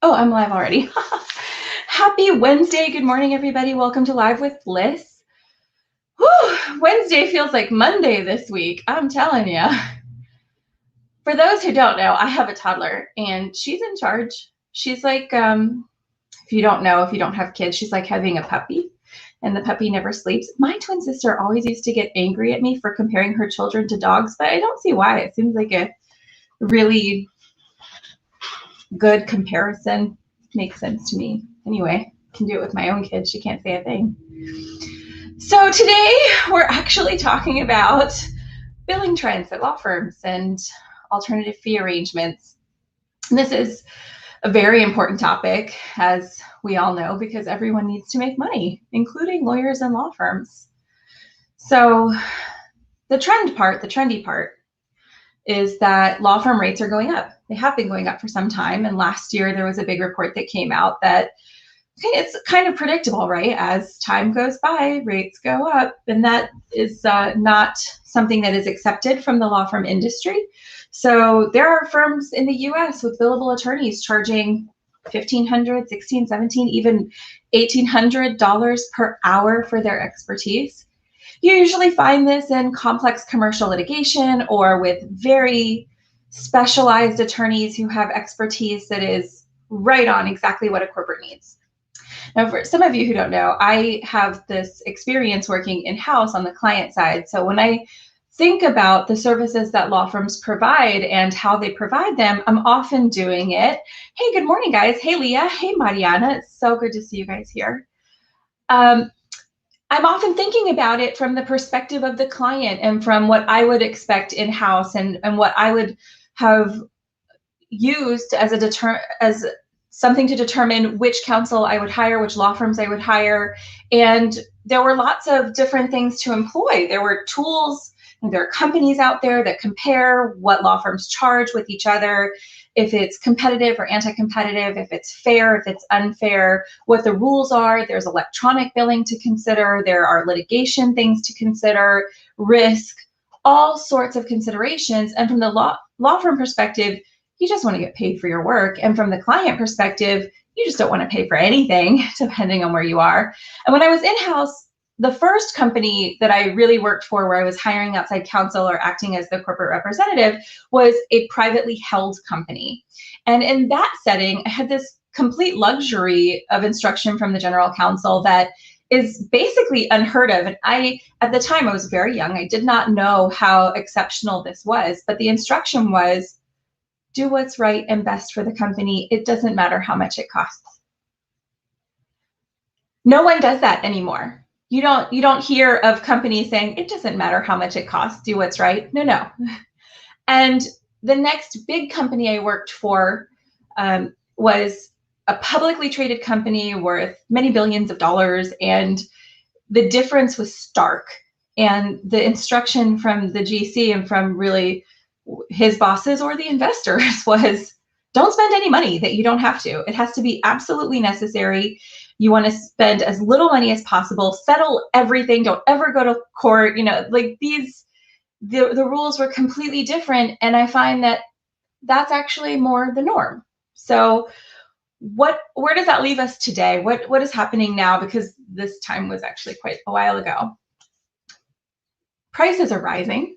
Oh, I'm live already. Happy Wednesday. Good morning, everybody. Welcome to Live with Bliss. Whew, Wednesday feels like Monday this week. I'm telling you. For those who don't know, I have a toddler and she's in charge. She's like, if you don't know, if you don't have kids, she's like having a puppy and the puppy never sleeps. My twin sister always used to get angry at me for comparing her children to dogs, but I don't see why. It seems like a really good comparison. Makes sense to me. Anyway, I can do it with my own kids. She can't say a thing. So today we're actually talking about billing trends at law firms and alternative fee arrangements. And this is a very important topic, as we all know, because everyone needs to make money, including lawyers and law firms. So the trendy part, is that law firm rates are going up. They have been going up for some time. And last year there was a big report that came out that it's kind of predictable, right? As time goes by, rates go up. And that is not something that is accepted from the law firm industry. So there are firms in the US with billable attorneys charging $1,500, $1,600, $1,700, even $1,800 per hour for their expertise. You usually find this in complex commercial litigation or with very specialized attorneys who have expertise that is right on exactly what a corporate needs. Now, for some of you who don't know, I have this experience working in-house on the client side. So when I think about the services that law firms provide and how they provide them, I'm often doing it. Hey, good morning, guys. Hey, Leah. Hey, Mariana. It's so good to see you guys here. I'm often thinking about it from the perspective of the client and from what I would expect in-house and what I would have used as something to determine which counsel I would hire, which law firms I would hire. And there were lots of different things to employ. There were tools, and there are companies out there that compare what law firms charge with each other, if it's competitive or anti-competitive, if it's fair, if it's unfair, what the rules are. There's electronic billing to consider. There are litigation things to consider, risk, all sorts of considerations. And from the law firm perspective, you just want to get paid for your work. And from the client perspective, you just don't want to pay for anything, depending on where you are. And when I was in-house, the first company that I really worked for where I was hiring outside counsel or acting as the corporate representative was a privately held company. And in that setting, I had this complete luxury of instruction from the general counsel that is basically unheard of. And at the time, I was very young. I did not know how exceptional this was, but the instruction was, do what's right and best for the company. It doesn't matter how much it costs. No one does that anymore. You don't hear of companies saying, it doesn't matter how much it costs, do what's right. No. And the next big company I worked for was a publicly traded company worth many billions of dollars. And the difference was stark. And the instruction from the GC and from really his bosses or the investors was, don't spend any money that you don't have to. It has to be absolutely necessary. You want to spend as little money as possible, settle everything, don't ever go to court, like the rules were completely different. And I find that that's actually more the norm. So where does that leave us today? What is happening now? Because this time was actually quite a while ago. Prices are rising,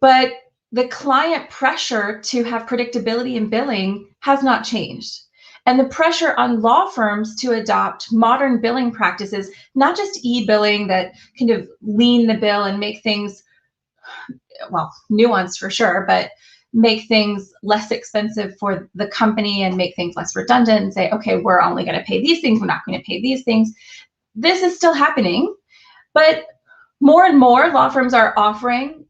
but the client pressure to have predictability in billing has not changed. And the pressure on law firms to adopt modern billing practices, not just e-billing that kind of lean the bill and make things, well, nuanced for sure, but make things less expensive for the company and make things less redundant and say, okay, we're only going to pay these things, we're not going to pay these things. This is still happening, but more and more law firms are offering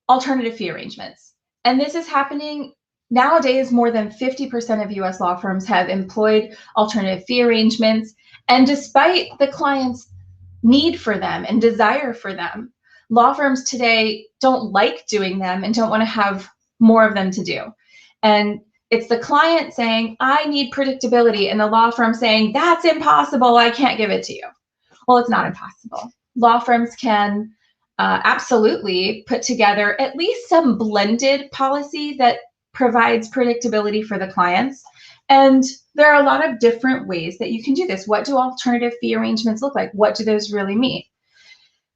alternative fee arrangements. And this is happening nowadays. More than 50% of US law firms have employed alternative fee arrangements. And despite the client's need for them and desire for them, law firms today don't like doing them and don't want to have more of them to do. And it's the client saying, I need predictability, and the law firm saying, that's impossible, I can't give it to you. Well, it's not impossible. Law firms can absolutely put together at least some blended policy that provides predictability for the clients And there are a lot of different ways that you can do this. What do alternative fee arrangements look like? What do those really mean?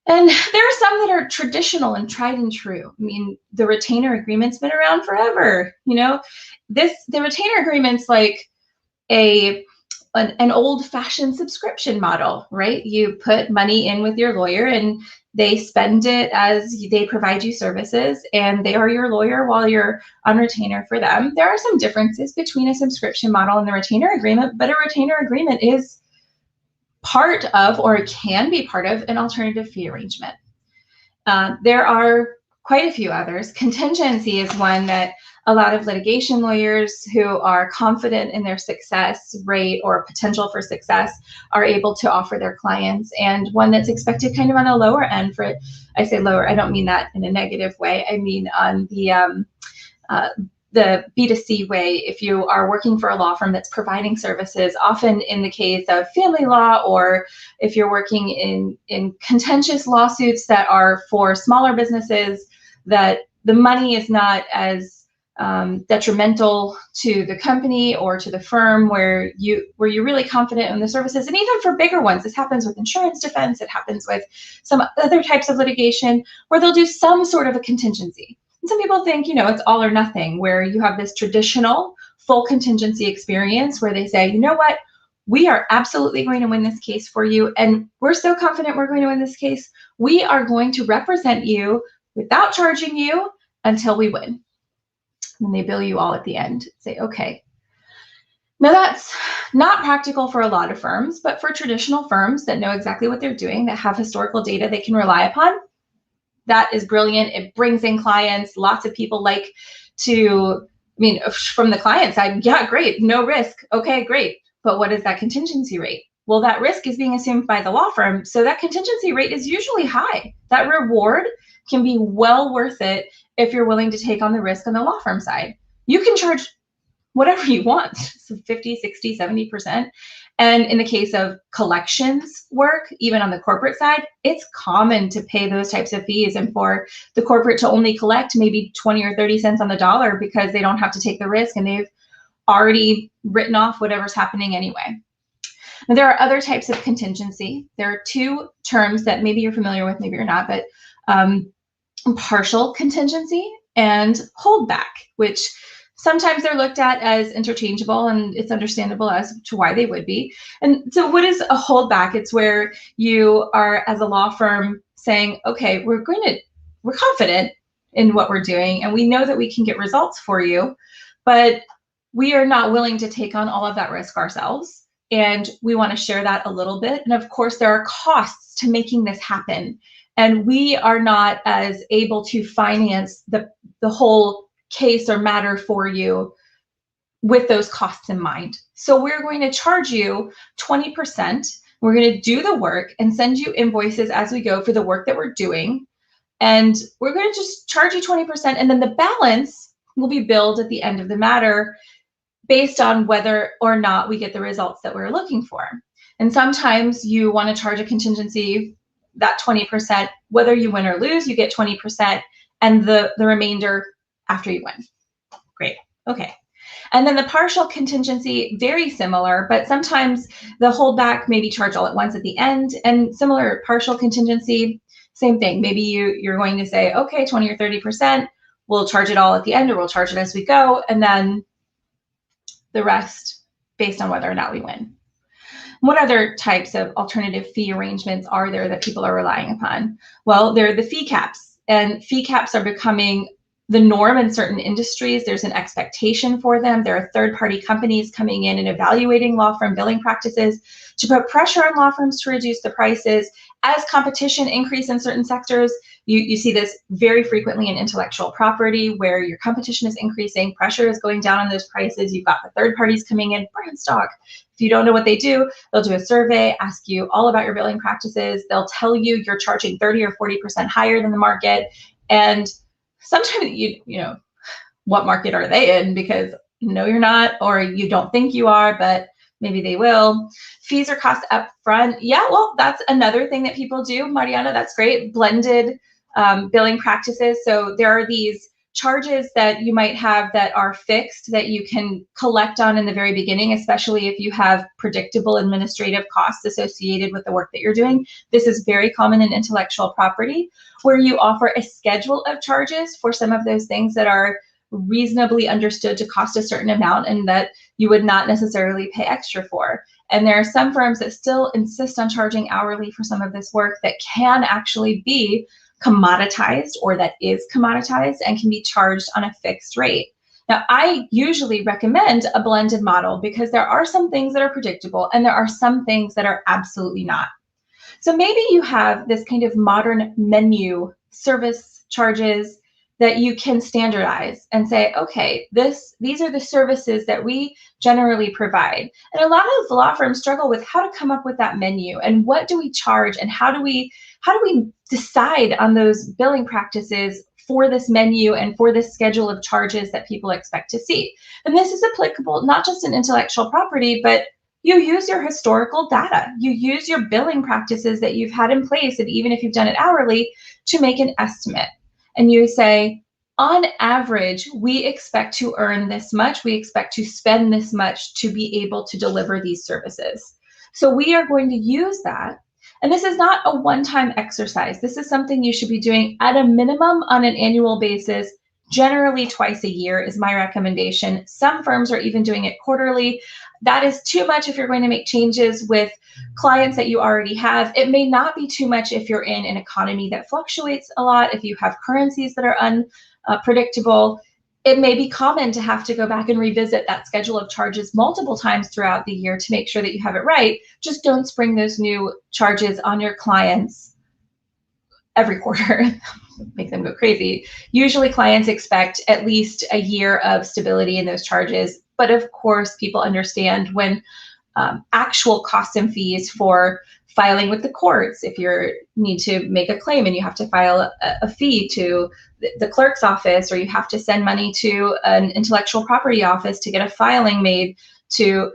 And there are some that are traditional and tried and true. I mean, the retainer agreement's been around forever. The retainer agreement's like an old-fashioned subscription model, right? You put money in with your lawyer and they spend it as they provide you services, and they are your lawyer while you're on retainer for them. There are some differences between a subscription model and the retainer agreement, but a retainer agreement is part of, or can be part of, an alternative fee arrangement. There are quite a few others. Contingency is one that a lot of litigation lawyers who are confident in their success rate or potential for success are able to offer their clients, and one that's expected kind of on a lower end for it. I say lower, I don't mean that in a negative way. I mean on the B2C way. If you are working for a law firm that's providing services, often in the case of family law, or if you're working in contentious lawsuits that are for smaller businesses, that the money is not as detrimental to the company or to the firm, where you're really confident in the services. And even for bigger ones, this happens with insurance defense, it happens with some other types of litigation, where they'll do some sort of a contingency. And some people think, it's all or nothing, where you have this traditional full contingency experience where they say, you know what, we are absolutely going to win this case for you, and we're so confident we're going to win this case, we are going to represent you without charging you until we win. And they bill you all at the end. Say, okay. Now that's not practical for a lot of firms, but for traditional firms that know exactly what they're doing, that have historical data they can rely upon, that is brilliant. It brings in clients. Lots of people like to, from the client side, yeah, great, no risk. Okay, great. But what is that contingency rate? Well, that risk is being assumed by the law firm, so that contingency rate is usually high. That reward can be well worth it if you're willing to take on the risk on the law firm side. You can charge whatever you want, so 50, 60, 70%. And in the case of collections work, even on the corporate side, it's common to pay those types of fees, and for the corporate to only collect maybe 20 or 30 cents on the dollar because they don't have to take the risk and they've already written off whatever's happening anyway. Now, there are other types of contingency. There are two terms that maybe you're familiar with, maybe you're not, but partial contingency and holdback, which sometimes they're looked at as interchangeable, and it's understandable as to why they would be. And so what is a holdback? It's where you are, as a law firm, saying, okay, we're confident in what we're doing, and we know that we can get results for you, but we are not willing to take on all of that risk ourselves, and we want to share that a little bit. And of course, there are costs to making this happen, and we are not as able to finance the whole case or matter for you with those costs in mind. So we're going to charge you 20%. We're going to do the work and send you invoices as we go for the work that we're doing. And we're going to just charge you 20%. And then the balance will be billed at the end of the matter based on whether or not we get the results that we're looking for. And sometimes you want to charge a contingency, that 20%, whether you win or lose, you get 20%, and the remainder after you win. Great. Okay. And then the partial contingency, very similar, but sometimes the holdback may be charged all at once at the end, and similar partial contingency, same thing. Maybe you're going to say, okay, 20 or 30%, we'll charge it all at the end, or we'll charge it as we go, and then the rest based on whether or not we win. What other types of alternative fee arrangements are there that people are relying upon? Well, there are the fee caps, and fee caps are becoming the norm in certain industries. There's an expectation for them. There are third-party companies coming in and evaluating law firm billing practices to put pressure on law firms to reduce the prices. As competition increases in certain sectors, you see this very frequently in intellectual property, where your competition is increasing, pressure is going down on those prices. You've got the third parties coming in, brand stock. If you don't know what they do, they'll do a survey, ask you all about your billing practices. They'll tell you you're charging 30 or 40% higher than the market. And sometimes you know, what market are they in? Because no, you're not, or you don't think you are, but maybe they will. Fees are cost up front. Yeah, well, that's another thing that people do, Mariana, that's great. Blended billing practices. So there are these charges that you might have that are fixed that you can collect on in the very beginning, especially if you have predictable administrative costs associated with the work that you're doing. This is very common in intellectual property, where you offer a schedule of charges for some of those things that are reasonably understood to cost a certain amount and that you would not necessarily pay extra for. And there are some firms that still insist on charging hourly for some of this work that can actually be commoditized, or that is commoditized and can be charged on a fixed rate. Now, I usually recommend a blended model because there are some things that are predictable and there are some things that are absolutely not. So maybe you have this kind of modern menu service charges that you can standardize and say, okay, these are the services that we generally provide. And a lot of law firms struggle with how to come up with that menu and what do we charge and how do we decide on those billing practices for this menu and for this schedule of charges that people expect to see. And this is applicable not just in intellectual property, but you use your historical data. You use your billing practices that you've had in place, and even if you've done it hourly, to make an estimate. And you say, on average, we expect to earn this much. We expect to spend this much to be able to deliver these services. So we are going to use that. And this is not a one-time exercise. This is something you should be doing at a minimum on an annual basis. Generally twice a year is my recommendation. Some firms are even doing it quarterly. That is too much if you're going to make changes with clients that you already have. It may not be too much if you're in an economy that fluctuates a lot, if you have currencies that are unpredictable. It may be common to have to go back and revisit that schedule of charges multiple times throughout the year to make sure that you have it right. Just don't spring those new charges on your clients every quarter. Make them go crazy. Usually clients expect at least a year of stability in those charges. But of course, people understand when actual costs and fees for filing with the courts, if you need to make a claim and you have to file a fee to the clerk's office, or you have to send money to an intellectual property office to get a filing made to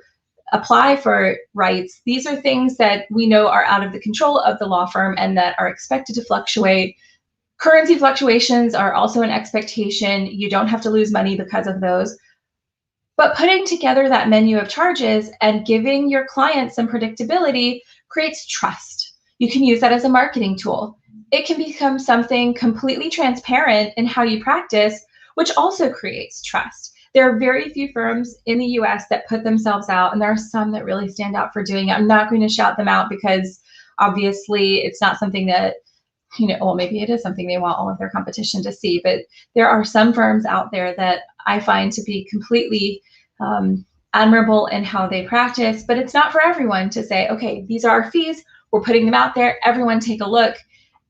apply for rights. These are things that we know are out of the control of the law firm and that are expected to fluctuate. Currency fluctuations are also an expectation. You don't have to lose money because of those. But putting together that menu of charges and giving your clients some predictability creates trust. You can use that as a marketing tool. It can become something completely transparent in how you practice, which also creates trust. There are very few firms in the US that put themselves out, and there are some that really stand out for doing it. I'm not going to shout them out because obviously it's not something that, well, maybe it is something they want all of their competition to see, but there are some firms out there that I find to be completely admirable in how they practice, but it's not for everyone to say, okay, these are our fees, we're putting them out there, everyone take a look.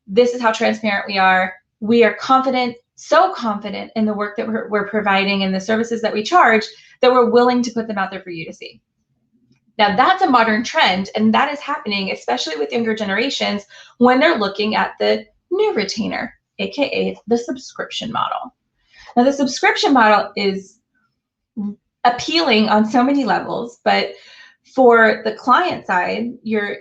This is how transparent we are. We are confident, so confident in the work that we're providing and the services that we charge that we're willing to put them out there for you to see. Now that's a modern trend, and that is happening especially with younger generations when they're looking at the new retainer, aka the subscription model. Now the subscription model is appealing on so many levels, but for the client side, you're,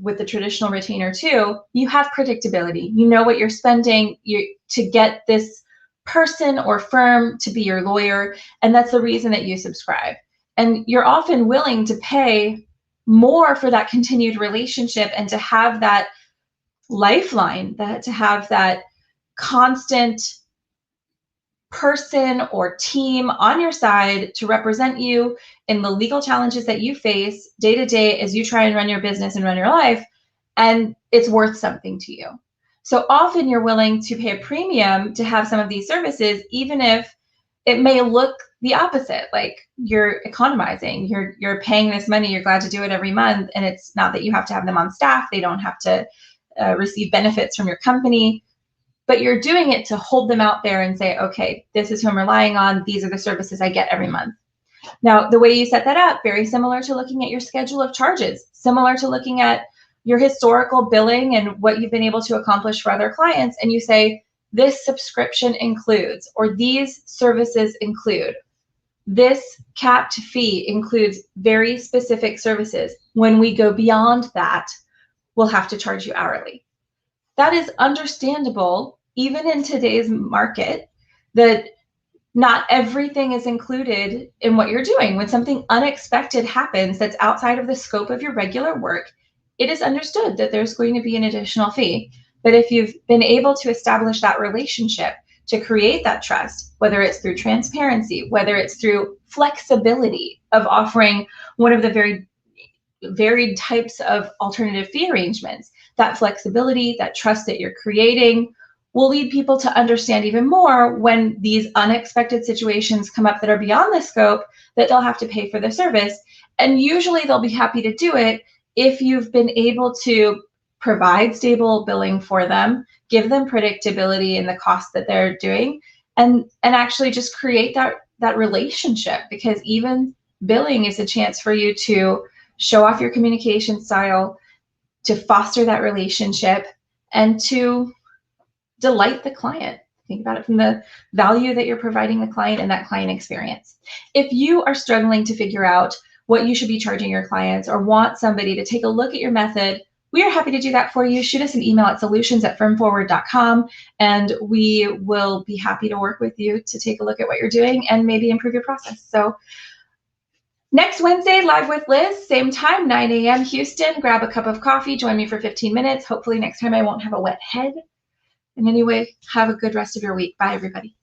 with the traditional retainer too, you have predictability. You know what you're spending to get this person or firm to be your lawyer, and that's the reason that you subscribe. And you're often willing to pay more for that continued relationship and to have that lifeline, to have that constant person or team on your side to represent you in the legal challenges that you face day to day as you try and run your business and run your life, and it's worth something to you. So often you're willing to pay a premium to have some of these services, even if it may look the opposite, like you're economizing, you're paying this money, you're glad to do it every month, and it's not that you have to have them on staff, they don't have to receive benefits from your company, but you're doing it to hold them out there and say, okay, this is who I'm relying on, these are the services I get every month. Now, the way you set that up, very similar to looking at your schedule of charges, similar to looking at your historical billing and what you've been able to accomplish for other clients, and you say, this subscription includes, or these services include. This capped fee includes very specific services. When we go beyond that, we'll have to charge you hourly. That is understandable, even in today's market, that not everything is included in what you're doing. When something unexpected happens that's outside of the scope of your regular work, it is understood that there's going to be an additional fee. But if you've been able to establish that relationship, to create that trust, whether it's through transparency, whether it's through flexibility of offering one of the very varied types of alternative fee arrangements, that flexibility, that trust that you're creating will lead people to understand even more when these unexpected situations come up that are beyond the scope, that they'll have to pay for the service. And usually they'll be happy to do it if you've been able to provide stable billing for them, give them predictability in the cost that they're doing, and actually just create that relationship, because even billing is a chance for you to show off your communication style, to foster that relationship, and to delight the client. Think about it from the value that you're providing the client and that client experience. If you are struggling to figure out what you should be charging your clients, or want somebody to take a look at your method, we are happy to do that for you. Shoot us an email at solutions@firmforward.com, and we will be happy to work with you to take a look at what you're doing and maybe improve your process. So next Wednesday, Live with Liz, same time, 9 a.m. Houston. Grab a cup of coffee, join me for 15 minutes. Hopefully next time I won't have a wet head. And anyway, have a good rest of your week. Bye, everybody.